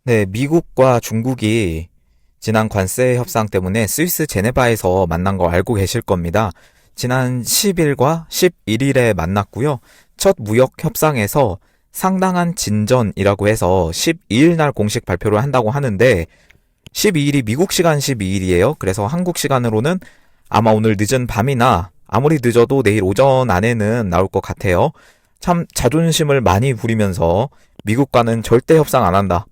네, 미국과 중국이 지난 관세 협상 때문에 스위스 제네바에서 만난 거 알고 계실 겁니다. 지난 10일과 11일에 만났고요. 첫 무역 협상에서 상당한 진전이라고 해서 12일 날 공식 발표를 한다고 하는데 12일이 미국 시간 12일이에요. 그래서 한국 시간으로는 아마 오늘 늦은 밤이나 아무리 늦어도 내일 오전 안에는 나올 것 같아요. 참 자존심을 많이 부리면서 미국과는 절대 협상 안 한다.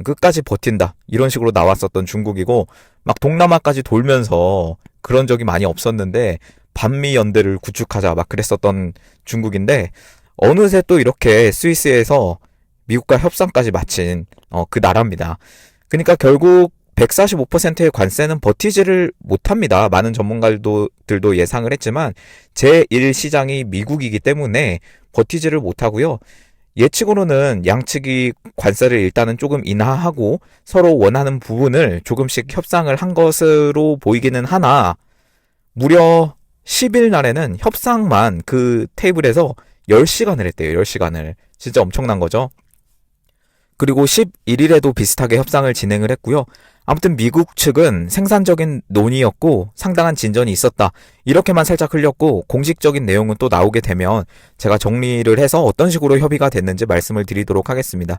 끝까지 버틴다. 이런 식으로 나왔었던 중국이고 막 동남아까지 돌면서 그런 적이 많이 없었는데 반미 연대를 구축하자 막 그랬었던 중국인데 어느새 또 이렇게 스위스에서 미국과 협상까지 마친 그 나라입니다. 그러니까 결국 145%의 관세는 버티지를 못합니다. 많은 전문가들도 예상을 했지만 제1시장이 미국이기 때문에 버티지를 못하고요. 예측으로는 양측이 관세를 일단은 조금 인하하고 서로 원하는 부분을 조금씩 협상을 한 것으로 보이기는 하나 무려 10일 날에는 협상만 그 테이블에서 10시간을 했대요. 10시간을. 진짜 엄청난 거죠. 그리고 11일에도 비슷하게 협상을 진행을 했고요. 아무튼 미국 측은 생산적인 논의였고 상당한 진전이 있었다. 이렇게만 살짝 흘렸고 공식적인 내용은 또 나오게 되면 제가 정리를 해서 어떤 식으로 협의가 됐는지 말씀을 드리도록 하겠습니다.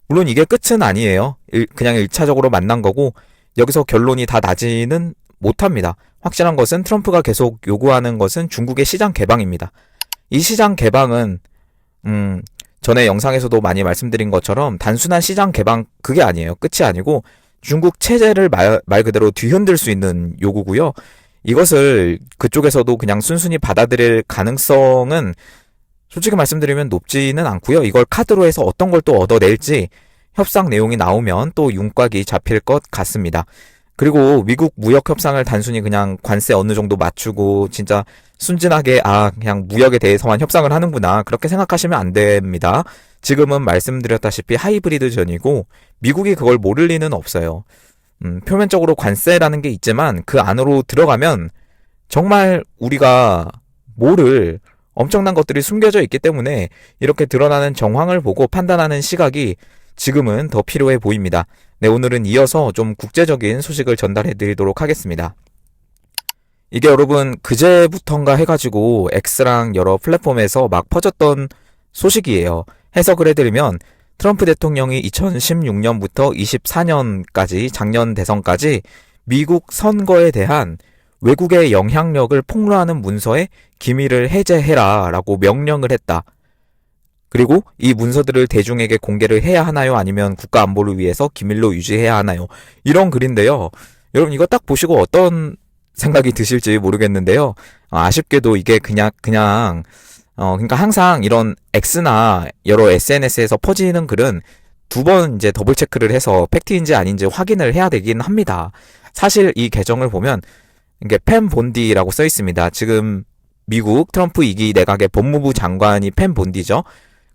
물론 이게 끝은 아니에요. 그냥 1차적으로 만난 거고 여기서 결론이 다 나지는 못합니다. 확실한 것은 트럼프가 계속 요구하는 것은 중국의 시장 개방입니다. 이 시장 개방은 전에 영상에서도 많이 말씀드린 것처럼 단순한 시장 개방 그게 아니에요. 끝이 아니고 중국 체제를 말 그대로 뒤흔들 수 있는 요구고요. 이것을 그쪽에서도 그냥 순순히 받아들일 가능성은 솔직히 말씀드리면 높지는 않고요. 이걸 카드로 해서 어떤 걸 또 얻어낼지 협상 내용이 나오면 또 윤곽이 잡힐 것 같습니다. 그리고 미국 무역 협상을 단순히 그냥 관세 어느 정도 맞추고 진짜 순진하게 그냥 무역에 대해서만 협상을 하는구나 그렇게 생각하시면 안 됩니다. 지금은 말씀드렸다시피 하이브리드전이고 미국이 그걸 모를 리는 없어요. 표면적으로 관세라는 게 있지만 그 안으로 들어가면 정말 우리가 모를 엄청난 것들이 숨겨져 있기 때문에 이렇게 드러나는 정황을 보고 판단하는 시각이 지금은 더 필요해 보입니다. 네, 오늘은 이어서 좀 국제적인 소식을 전달해 드리도록 하겠습니다. 이게 여러분 그제부턴가 해가지고 X랑 여러 플랫폼에서 막 퍼졌던 소식이에요. 해석을 해드리면 트럼프 대통령이 2016년부터 24년까지 작년 대선까지 미국 선거에 대한 외국의 영향력을 폭로하는 문서의 기밀을 해제해라 라고 명령을 했다. 그리고 이 문서들을 대중에게 공개를 해야 하나요? 아니면 국가 안보를 위해서 기밀로 유지해야 하나요? 이런 글인데요. 여러분 이거 딱 보시고 어떤 생각이 드실지 모르겠는데요. 아쉽게도 이게 그러니까 항상 이런 X나 여러 SNS에서 퍼지는 글은 두 번 이제 더블 체크를 해서 팩트인지 아닌지 확인을 해야 되긴 합니다. 사실 이 계정을 보면 이게 팸 본디라고 써 있습니다. 지금 미국 트럼프 2기 내각의 법무부 장관이 팸 본디죠.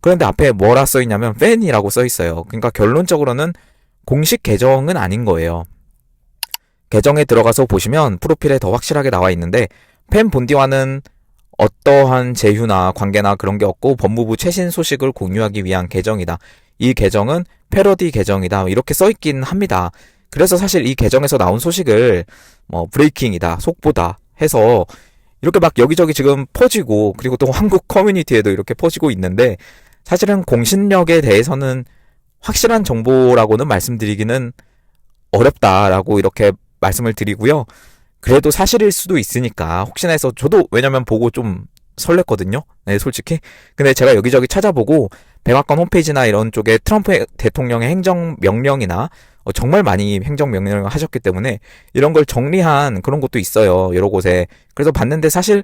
그런데 앞에 뭐라 써 있냐면 팬이라고 써 있어요. 그러니까 결론적으로는 공식 계정은 아닌 거예요. 계정에 들어가서 보시면 프로필에 더 확실하게 나와 있는데 팬 본디와는 어떠한 제휴나 관계나 그런 게 없고 법무부 최신 소식을 공유하기 위한 계정이다. 이 계정은 패러디 계정이다. 이렇게 써 있긴 합니다. 그래서 사실 이 계정에서 나온 소식을 브레이킹이다, 속보다 해서 이렇게 막 여기저기 지금 퍼지고 그리고 또 한국 커뮤니티에도 이렇게 퍼지고 있는데 사실은 공신력에 대해서는 확실한 정보라고는 말씀드리기는 어렵다라고 이렇게 말씀을 드리고요. 그래도 사실일 수도 있으니까 혹시나 해서 저도 왜냐면 보고 좀 설렜거든요. 네, 솔직히. 근데 제가 여기저기 찾아보고 백악관 홈페이지나 이런 쪽에 트럼프 대통령의 행정명령이나 정말 많이 행정명령을 하셨기 때문에 이런 걸 정리한 그런 것도 있어요. 여러 곳에. 그래서 봤는데 사실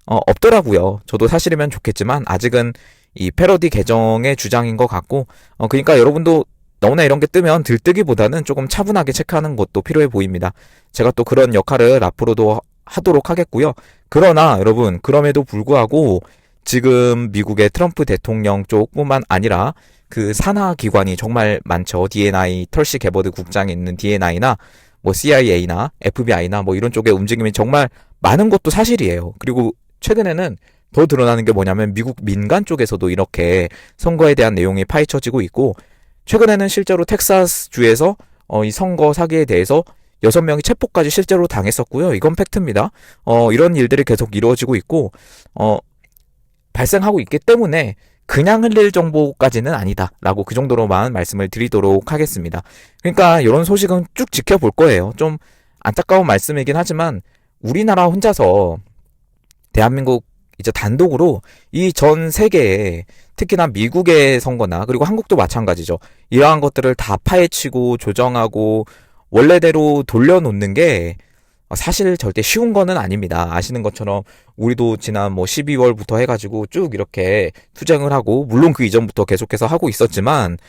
없더라고요. 저도 사실이면 좋겠지만 아직은 이 패러디 계정의 주장인 것 같고 그러니까 여러분도 너무나 이런 게 뜨면 들뜨기보다는 조금 차분하게 체크하는 것도 필요해 보입니다. 제가 또 그런 역할을 앞으로도 하도록 하겠고요. 그러나 여러분 그럼에도 불구하고 지금 미국의 트럼프 대통령 쪽뿐만 아니라 그 산하 기관이 정말 많죠. DNI, 털시 게버드 국장에 있는 DNI나 뭐 CIA나 FBI나 뭐 이런 쪽의 움직임이 정말 많은 것도 사실이에요. 그리고 최근에는 더 드러나는 게 뭐냐면 미국 민간 쪽에서도 이렇게 선거에 대한 내용이 파헤쳐지고 있고 최근에는 실제로 텍사스주에서 이 선거 사기에 대해서 6명이 체포까지 실제로 당했었고요. 이건 팩트입니다. 이런 일들이 계속 이루어지고 있고, 발생하고 있기 때문에 그냥 흘릴 정보까지는 아니다라고 그 정도로만 말씀을 드리도록 하겠습니다. 그러니까 이런 소식은 쭉 지켜볼 거예요. 좀 안타까운 말씀이긴 하지만 우리나라 혼자서 대한민국 이제 단독으로 이 전 세계에 특히나 미국의 선거나 그리고 한국도 마찬가지죠. 이러한 것들을 다 파헤치고 조정하고 원래대로 돌려놓는 게 사실 절대 쉬운 거는 아닙니다. 아시는 것처럼 우리도 지난 12월부터 해가지고 쭉 이렇게 투쟁을 하고, 물론 그 이전부터 계속해서 하고 있었지만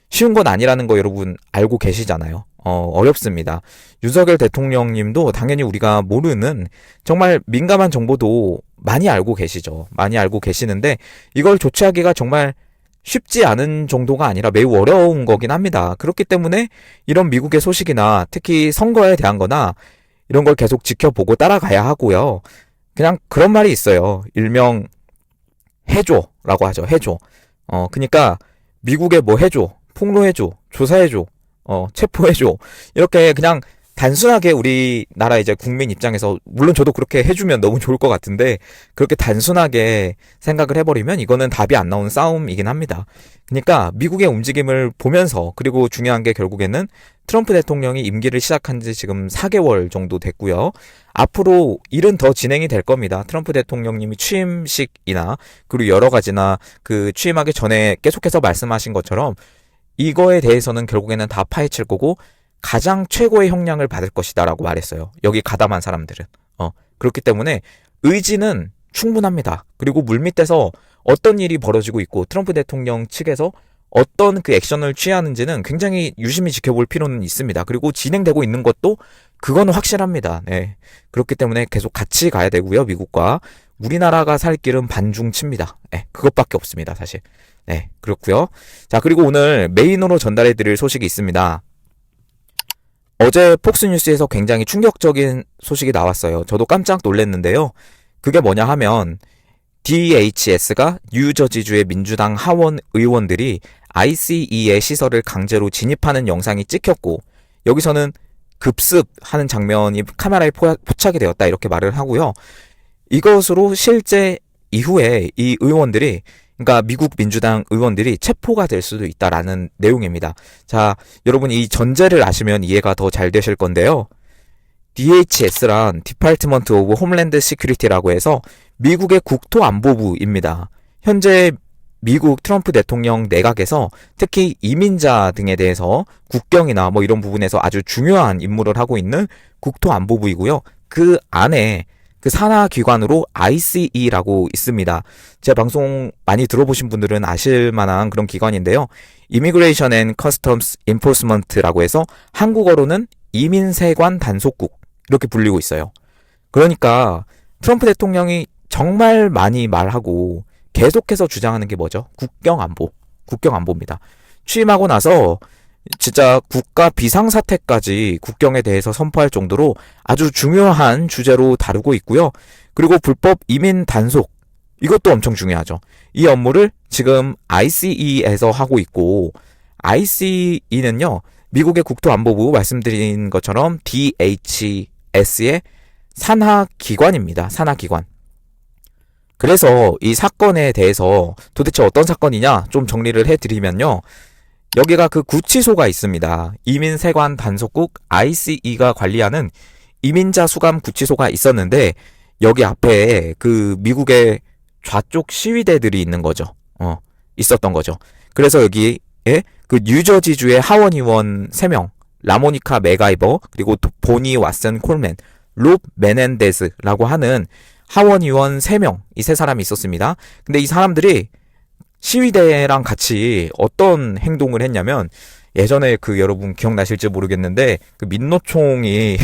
쉬운 건 아니라는 거 여러분 알고 계시잖아요. 어렵습니다. 윤석열 대통령님도 당연히 우리가 모르는 정말 민감한 정보도 많이 알고 계시죠. 많이 알고 계시는데 이걸 조치하기가 정말 쉽지 않은 정도가 아니라 매우 어려운 거긴 합니다. 그렇기 때문에 이런 미국의 소식이나 특히 선거에 대한 거나 이런 걸 계속 지켜보고 따라가야 하고요. 그냥 그런 말이 있어요. 일명 해줘라고 하죠. 해줘. 그러니까 미국에 뭐 해줘, 폭로해줘, 조사해줘, 체포해줘. 이렇게 그냥 단순하게 우리나라 이제 국민 입장에서, 물론 저도 그렇게 해주면 너무 좋을 것 같은데 그렇게 단순하게 생각을 해버리면 이거는 답이 안 나오는 싸움이긴 합니다. 그러니까 미국의 움직임을 보면서, 그리고 중요한 게 결국에는 트럼프 대통령이 임기를 시작한 지 지금 4개월 정도 됐고요. 앞으로 일은 더 진행이 될 겁니다. 트럼프 대통령님이 취임식이나 그리고 여러 가지나 그 취임하기 전에 계속해서 말씀하신 것처럼 이거에 대해서는 결국에는 다 파헤칠 거고 가장 최고의 형량을 받을 것이다 라고 말했어요. 여기 가담한 사람들은. 그렇기 때문에 의지는 충분합니다. 그리고 물밑에서 어떤 일이 벌어지고 있고 트럼프 대통령 측에서 어떤 그 액션을 취하는지는 굉장히 유심히 지켜볼 필요는 있습니다. 그리고 진행되고 있는 것도 그거는 확실합니다. 네. 그렇기 때문에 계속 같이 가야 되고요. 미국과 우리나라가 살 길은 반중칩니다. 네. 그것밖에 없습니다. 사실. 네. 그렇고요. 자, 그리고 오늘 메인으로 전달해 드릴 소식이 있습니다. 어제 폭스뉴스에서 굉장히 충격적인 소식이 나왔어요. 저도 깜짝 놀랐는데요. 그게 뭐냐 하면 DHS가 뉴저지주의 민주당 하원 의원들이 ICE의 시설을 강제로 진입하는 영상이 찍혔고, 여기서는 급습하는 장면이 카메라에 포착이 되었다 이렇게 말을 하고요. 이것으로 실제 이후에 이 의원들이, 그러니까 미국 민주당 의원들이 체포가 될 수도 있다라는 내용입니다. 자, 여러분 이 전제를 아시면 이해가 더 잘 되실 건데요. DHS란 Department of Homeland Security라고 해서 미국의 국토안보부입니다. 현재 미국 트럼프 대통령 내각에서 특히 이민자 등에 대해서 국경이나 뭐 이런 부분에서 아주 중요한 임무를 하고 있는 국토안보부이고요. 그 안에 그 산하 기관으로 ICE라고 있습니다. 제 방송 많이 들어보신 분들은 아실 만한 그런 기관인데요. Immigration and Customs Enforcement라고 해서 한국어로는 이민세관 단속국 이렇게 불리고 있어요. 그러니까 트럼프 대통령이 정말 많이 말하고 계속해서 주장하는 게 뭐죠? 국경안보. 국경안보입니다. 취임하고 나서 진짜 국가 비상사태까지 국경에 대해서 선포할 정도로 아주 중요한 주제로 다루고 있고요. 그리고 불법 이민 단속, 이것도 엄청 중요하죠. 이 업무를 지금 ICE에서 하고 있고, ICE는요 미국의 국토안보부 말씀드린 것처럼 DHS의 산하기관입니다. 산하기관. 그래서 이 사건에 대해서 도대체 어떤 사건이냐 좀 정리를 해드리면요. 여기가 그 구치소가 있습니다. 이민세관 단속국 ICE가 관리하는 이민자 수감 구치소가 있었는데 여기 앞에 그 미국의 좌쪽 시위대들이 있는 거죠. 있었던 거죠. 그래서 여기에 그 뉴저지주의 하원 의원 3명, 라모니카 맥아이버, 그리고 보니 왓슨 콜맨, 롭 메넨데스라고 하는 하원 의원 3명, 이 3사람이 있었습니다. 근데 이 사람들이 시위대랑 같이 어떤 행동을 했냐면, 예전에 그 여러분 기억나실지 모르겠는데 그 민노총이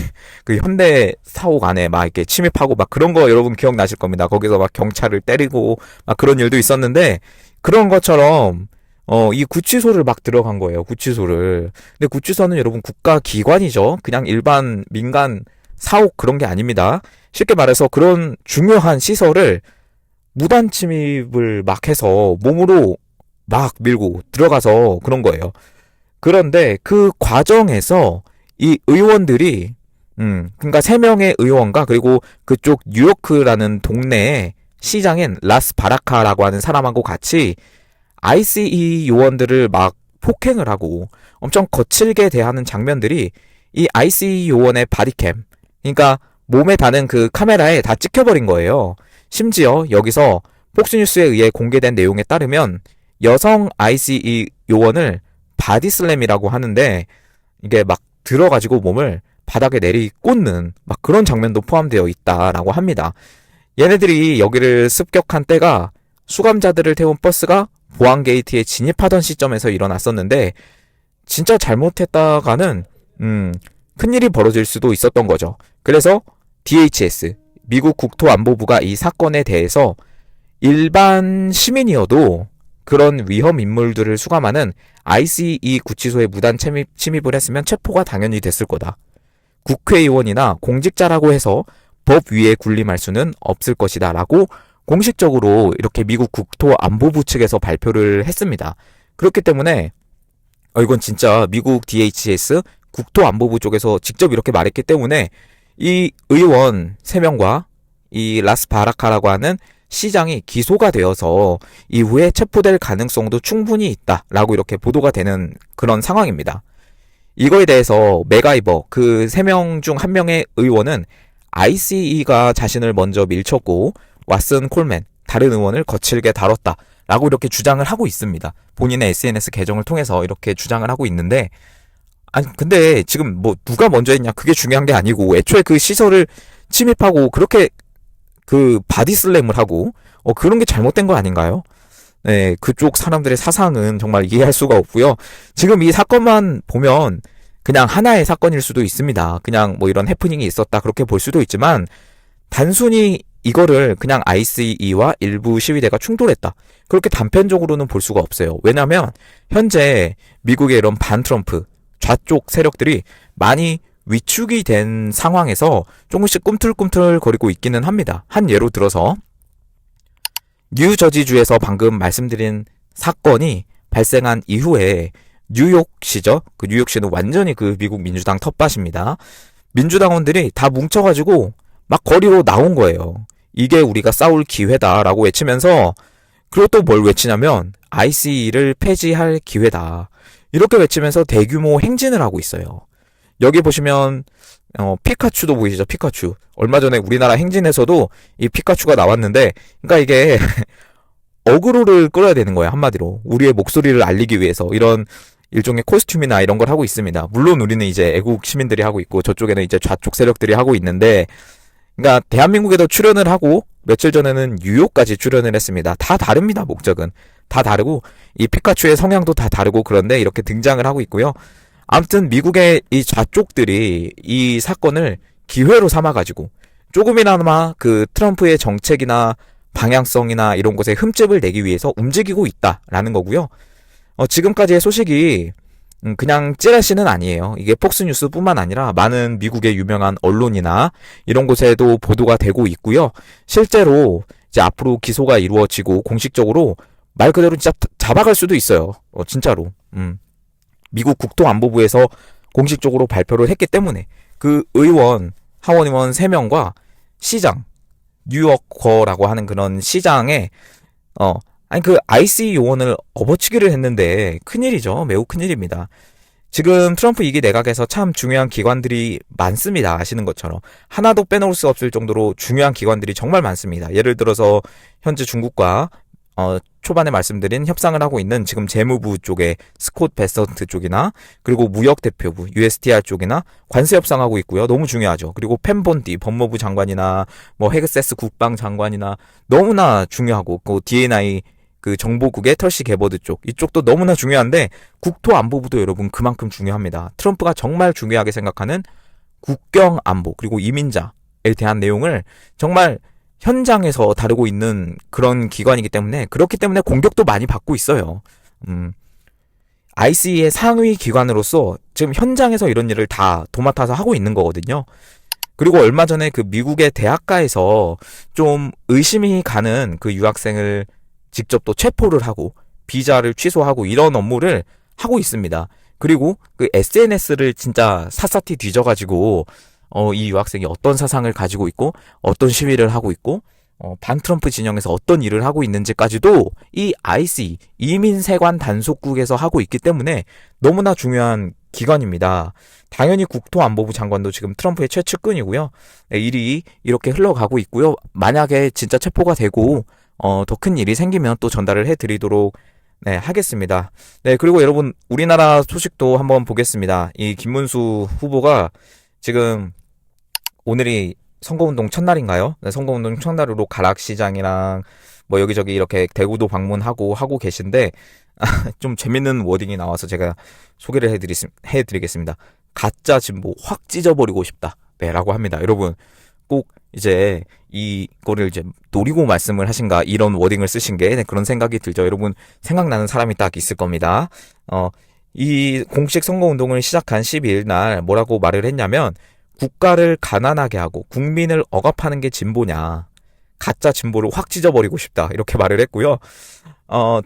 그 현대 사옥 안에 막 이렇게 침입하고 막 그런 거 여러분 기억나실 겁니다. 거기서 막 경찰을 때리고 막 그런 일도 있었는데, 그런 것처럼 이 구치소를 막 들어간 거예요. 구치소를. 근데 구치소는 여러분 국가기관이죠. 그냥 일반 민간 사옥 그런 게 아닙니다. 쉽게 말해서 그런 중요한 시설을 무단 침입을 막 해서 몸으로 막 밀고 들어가서 그런 거예요. 그런데 그 과정에서 이 의원들이 그러니까 3명의 의원과 그리고 그쪽 뉴요크라는 동네의 시장인 라스 바라카라고 하는 사람하고 같이 ICE 요원들을 막 폭행을 하고 엄청 거칠게 대하는 장면들이 이 ICE 요원의 바디캠, 그러니까 몸에 다는 그 카메라에 다 찍혀버린 거예요. 심지어 여기서 폭스뉴스에 의해 공개된 내용에 따르면 여성 ICE 요원을 바디슬램이라고 하는데 이게 막 들어가지고 몸을 바닥에 내리꽂는 막 그런 장면도 포함되어 있다라고 합니다. 얘네들이 여기를 습격한 때가 수감자들을 태운 버스가 보안 게이트에 진입하던 시점에서 일어났었는데 진짜 잘못했다가는 큰일이 벌어질 수도 있었던 거죠. 그래서 DHS, 미국 국토안보부가 이 사건에 대해서 일반 시민이어도 그런 위험 인물들을 수감하는 ICE 구치소에 무단 침입을 했으면 체포가 당연히 됐을 거다. 국회의원이나 공직자라고 해서 법 위에 군림할 수는 없을 것이다 라고 공식적으로 이렇게 미국 국토안보부 측에서 발표를 했습니다. 그렇기 때문에 이건 진짜 미국 DHS 국토안보부 쪽에서 직접 이렇게 말했기 때문에 이 의원 3명과 이 라스 바라카라고 하는 시장이 기소가 되어서 이후에 체포될 가능성도 충분히 있다라고 이렇게 보도가 되는 그런 상황입니다. 이거에 대해서 맥가이버 그 3명 중 1명의 의원은 ICE가 자신을 먼저 밀쳤고 왓슨 콜맨 다른 의원을 거칠게 다뤘다라고 이렇게 주장을 하고 있습니다. 본인의 SNS 계정을 통해서 이렇게 주장을 하고 있는데 아니 근데 지금 뭐 누가 먼저 했냐 그게 중요한 게 아니고 애초에 그 시설을 침입하고 그렇게 그 바디슬램을 하고 그런 게 잘못된 거 아닌가요? 네, 그쪽 사람들의 사상은 정말 이해할 수가 없고요. 지금 이 사건만 보면 그냥 하나의 사건일 수도 있습니다. 그냥 뭐 이런 해프닝이 있었다 그렇게 볼 수도 있지만 단순히 이거를 그냥 ICE와 일부 시위대가 충돌했다 그렇게 단편적으로는 볼 수가 없어요. 왜냐하면 현재 미국의 이런 반트럼프 좌쪽 세력들이 많이 위축이 된 상황에서 조금씩 꿈틀꿈틀 거리고 있기는 합니다. 한 예로 들어서 뉴저지주에서 방금 말씀드린 사건이 발생한 이후에 뉴욕시죠. 그 뉴욕시는 완전히 그 미국 민주당 텃밭입니다. 민주당원들이 다 뭉쳐가지고 막 거리로 나온 거예요. 이게 우리가 싸울 기회다라고 외치면서 그리고 또 뭘 외치냐면 ICE를 폐지할 기회다. 이렇게 외치면서 대규모 행진을 하고 있어요. 여기 보시면 피카츄도 보이시죠? 피카츄. 얼마 전에 우리나라 행진에서도 이 피카츄가 나왔는데 그러니까 이게 어그로를 끌어야 되는 거예요. 한마디로. 우리의 목소리를 알리기 위해서 이런 일종의 코스튬이나 이런 걸 하고 있습니다. 물론 우리는 이제 애국 시민들이 하고 있고 저쪽에는 이제 좌쪽 세력들이 하고 있는데 그러니까 대한민국에도 출연을 하고 며칠 전에는 뉴욕까지 출연을 했습니다. 다 다릅니다. 목적은. 다 다르고 이 피카츄의 성향도 다 다르고 그런데 이렇게 등장을 하고 있고요. 아무튼 미국의 이 좌쪽들이 이 사건을 기회로 삼아가지고 조금이나마 그 트럼프의 정책이나 방향성이나 이런 것에 흠집을 내기 위해서 움직이고 있다라는 거고요. 지금까지의 소식이 그냥 찌라시는 아니에요. 이게 폭스뉴스뿐만 아니라 많은 미국의 유명한 언론이나 이런 곳에도 보도가 되고 있고요. 실제로 이제 앞으로 기소가 이루어지고 공식적으로 말 그대로 진짜 잡아갈 수도 있어요. 진짜로. 미국 국토안보부에서 공식적으로 발표를 했기 때문에 그 의원, 하원의원 3명과 시장, 뉴요커라고 하는 그런 시장에 아니 그 IC 요원을 업어치기를 했는데 큰일이죠. 매우 큰일입니다. 지금 트럼프 2기 내각에서 참 중요한 기관들이 많습니다. 아시는 것처럼 하나도 빼놓을 수 없을 정도로 중요한 기관들이 정말 많습니다. 예를 들어서 현재 중국과 초반에 말씀드린 협상을 하고 있는 지금 재무부 쪽에 스콧 베서트 쪽이나 그리고 무역대표부 USTR 쪽이나 관세 협상하고 있고요. 너무 중요하죠. 그리고 펜 본디 법무부 장관이나 뭐 헤그세스 국방장관이나 너무나 중요하고 그 D&I 그 정보국의 털시 게버드 쪽 이쪽도 너무나 중요한데 국토안보부도 여러분 그만큼 중요합니다. 트럼프가 정말 중요하게 생각하는 국경안보 그리고 이민자에 대한 내용을 정말 현장에서 다루고 있는 그런 기관이기 때문에 그렇기 때문에 공격도 많이 받고 있어요. ICE의 상위 기관으로서 지금 현장에서 이런 일을 다 도맡아서 하고 있는 거거든요. 그리고 얼마 전에 그 미국의 대학가에서 좀 의심이 가는 그 유학생을 직접 또 체포를 하고 비자를 취소하고 이런 업무를 하고 있습니다. 그리고 그 SNS를 진짜 샅샅이 뒤져가지고 이 유학생이 어떤 사상을 가지고 있고 어떤 시위를 하고 있고 반 트럼프 진영에서 어떤 일을 하고 있는지까지도 이 IC 이민세관 단속국에서 하고 있기 때문에 너무나 중요한 기관입니다. 당연히 국토안보부 장관도 지금 트럼프의 최측근이고요. 네, 일이 이렇게 흘러가고 있고요. 만약에 진짜 체포가 되고 더 큰 일이 생기면 또 전달을 해드리도록 네, 하겠습니다. 네, 그리고 여러분 우리나라 소식도 한번 보겠습니다. 이 김문수 후보가 지금 오늘이 선거운동 첫날인가요? 네, 선거운동 첫날으로 가락시장이랑 뭐 여기저기 이렇게 대구도 방문하고 하고 계신데 좀 재밌는 워딩이 나와서 제가 소개를 해드리겠습니다. 가짜 진보 확 찢어버리고 싶다. 네, 라고 합니다. 여러분 꼭 이제 이거를 이제 노리고 말씀을 하신가 이런 워딩을 쓰신 게 네, 그런 생각이 들죠. 여러분 생각나는 사람이 딱 있을 겁니다. 이 공식 선거운동을 시작한 12일 날 뭐라고 말을 했냐면 국가를 가난하게 하고 국민을 억압하는 게 진보냐. 가짜 진보를 확 찢어버리고 싶다. 이렇게 말을 했고요.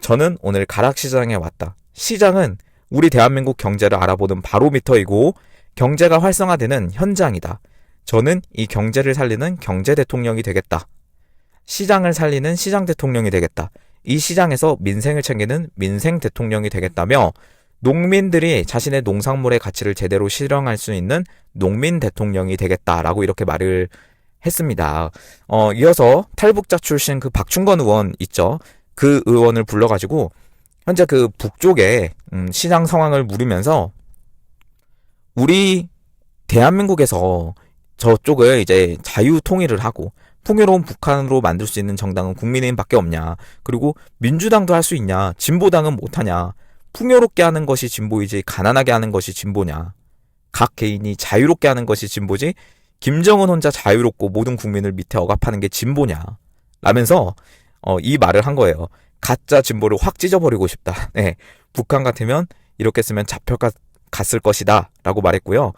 저는 오늘 가락시장에 왔다. 시장은 우리 대한민국 경제를 알아보는 바로미터이고 경제가 활성화되는 현장이다. 저는 이 경제를 살리는 경제 대통령이 되겠다. 시장을 살리는 시장 대통령이 되겠다. 이 시장에서 민생을 챙기는 민생 대통령이 되겠다며 농민들이 자신의 농산물의 가치를 제대로 실현할 수 있는 농민 대통령이 되겠다라고 이렇게 말을 했습니다. 이어서 탈북자 출신 그 박충건 의원 있죠. 그 의원을 불러가지고 현재 그 북쪽에 시장 상황을 물으면서 우리 대한민국에서 저쪽을 이제 자유 통일을 하고 풍요로운 북한으로 만들 수 있는 정당은 국민의힘밖에 없냐. 그리고 민주당도 할 수 있냐. 진보당은 못하냐. 풍요롭게 하는 것이 진보이지 가난하게 하는 것이 진보냐. 각 개인이 자유롭게 하는 것이 진보지 김정은 혼자 자유롭고 모든 국민을 밑에 억압하는 게 진보냐. 라면서 이 말을 한 거예요. 가짜 진보를 확 찢어버리고 싶다. 네, 북한 같으면 이렇게 쓰면 잡혀갔을 것이다. 라고 말했고요.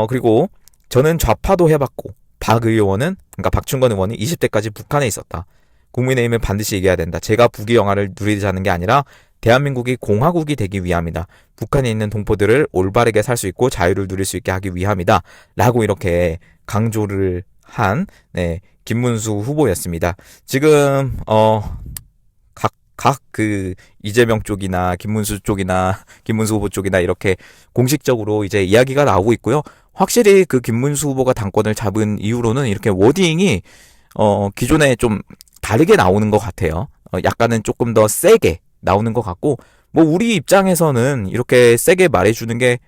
그리고 저는 좌파도 해봤고 박 의원은 그러니까 박충건 의원이 20대까지 북한에 있었다. 국민의힘은 반드시 얘기해야 된다. 제가 북의 영화를 누리자는 게 아니라 대한민국이 공화국이 되기 위함이다. 북한에 있는 동포들을 올바르게 살 수 있고 자유를 누릴 수 있게 하기 위함이다. 라고 이렇게 강조를 한 네, 김문수 후보였습니다. 지금 각 그 이재명 쪽이나 김문수 쪽이나 김문수 후보 쪽이나 이렇게 공식적으로 이제 이야기가 나오고 있고요. 확실히 그 김문수 후보가 당권을 잡은 이후로는 이렇게 워딩이 기존에 좀 다르게 나오는 것 같아요. 약간은 조금 더 세게 나오는 것 같고 뭐 우리 입장에서는 이렇게 세게 말해주는 게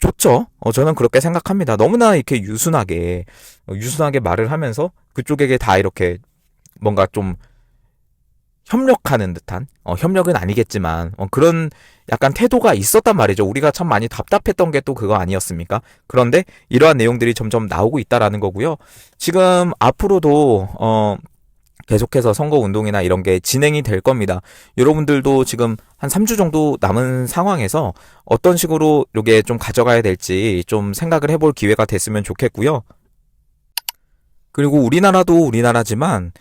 좋죠. 저는 그렇게 생각합니다. 너무나 이렇게 유순하게 말을 하면서 그쪽에게 다 이렇게 뭔가 좀 협력하는 듯한 협력은 아니겠지만 그런 약간 태도가 있었단 말이죠. 우리가 참 많이 답답했던 게 또 그거 아니었습니까? 그런데 이러한 내용들이 점점 나오고 있다라는 거고요. 지금 앞으로도 계속해서 선거운동이나 이런 게 진행이 될 겁니다. 여러분들도 지금 한 3주 정도 남은 상황에서 어떤 식으로 이게 좀 가져가야 될지 좀 생각을 해볼 기회가 됐으면 좋겠고요. 그리고 우리나라도 우리나라지만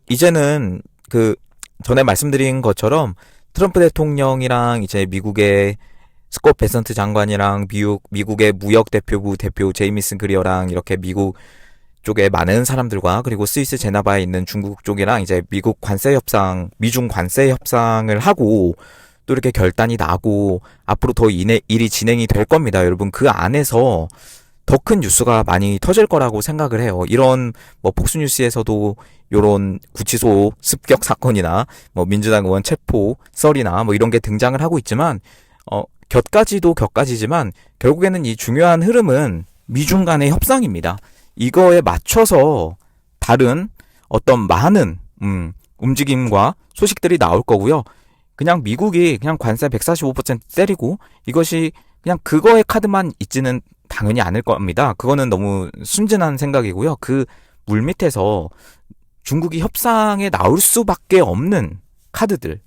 이제는 전에 말씀드린 것처럼 트럼프 대통령이랑 이제 미국의 스콧 베선트 장관이랑 미국의 무역대표부 대표 제이미슨 그리어랑 이렇게 미국 쪽에 많은 사람들과 그리고 스위스 제네바에 있는 중국 쪽이랑 이제 미중 관세 협상을 하고 또 이렇게 결단이 나고 앞으로 더 일이 진행이 될 겁니다. 여러분 그 안에서 더 큰 뉴스가 많이 터질 거라고 생각을 해요. 이런 뭐 폭스뉴스에서도 이런 구치소 습격 사건이나 뭐 민주당 의원 체포 썰이나 뭐 이런 게 등장을 하고 있지만 곁가지지만 결국에는 이 중요한 흐름은 미중 간의 협상입니다. 이거에 맞춰서 다른 어떤 많은 움직임과 소식들이 나올 거고요. 그냥 미국이 그냥 관세 145% 때리고 이것이 그냥 그거의 카드만 있지는 당연히 않을 겁니다. 그거는 너무 순진한 생각이고요. 그 물밑에서 중국이 협상에 나올 수밖에 없는 카드들,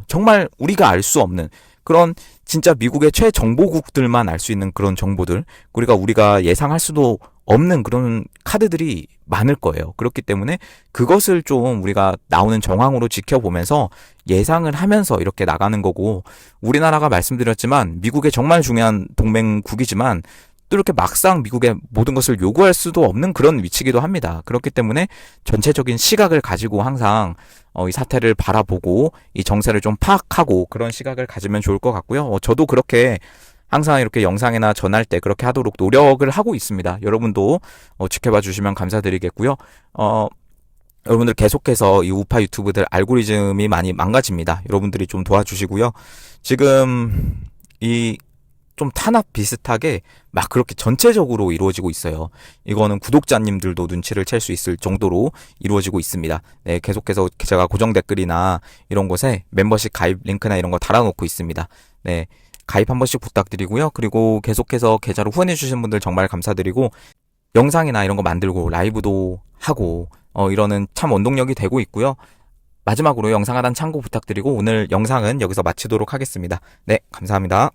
정말 우리가 알 수 없는 그런 진짜 미국의 최정보국들만 알 수 있는 그런 정보들, 우리가 예상할 수도 없는 그런 카드들이 많을 거예요. 그렇기 때문에 그것을 좀 우리가 나오는 정황으로 지켜보면서 예상을 하면서 이렇게 나가는 거고, 우리나라가 말씀드렸지만 미국의 정말 중요한 동맹국이지만 또 이렇게 막상 미국의 모든 것을 요구할 수도 없는 그런 위치이기도 합니다. 그렇기 때문에 전체적인 시각을 가지고 항상 이 사태를 바라보고 이 정세를 좀 파악하고 그런 시각을 가지면 좋을 것 같고요. 저도 그렇게 항상 이렇게 영상이나 전할 때 그렇게 하도록 노력을 하고 있습니다. 여러분도 지켜봐 주시면 감사드리겠고요. 여러분들 계속해서 이 우파 유튜브들 알고리즘이 많이 망가집니다. 여러분들이 좀 도와주시고요. 지금 이 좀 탄압 비슷하게 막 그렇게 전체적으로 이루어지고 있어요. 이거는 구독자님들도 눈치를 챌 수 있을 정도로 이루어지고 있습니다. 네, 계속해서 제가 고정 댓글이나 이런 곳에 멤버십 가입 링크나 이런 거 달아놓고 있습니다. 네, 가입 한 번씩 부탁드리고요. 그리고 계속해서 계좌로 후원해주신 분들 정말 감사드리고, 영상이나 이런 거 만들고 라이브도 하고 이러는 참 원동력이 되고 있고요. 마지막으로 영상 하단 참고 부탁드리고 오늘 영상은 여기서 마치도록 하겠습니다. 네, 감사합니다.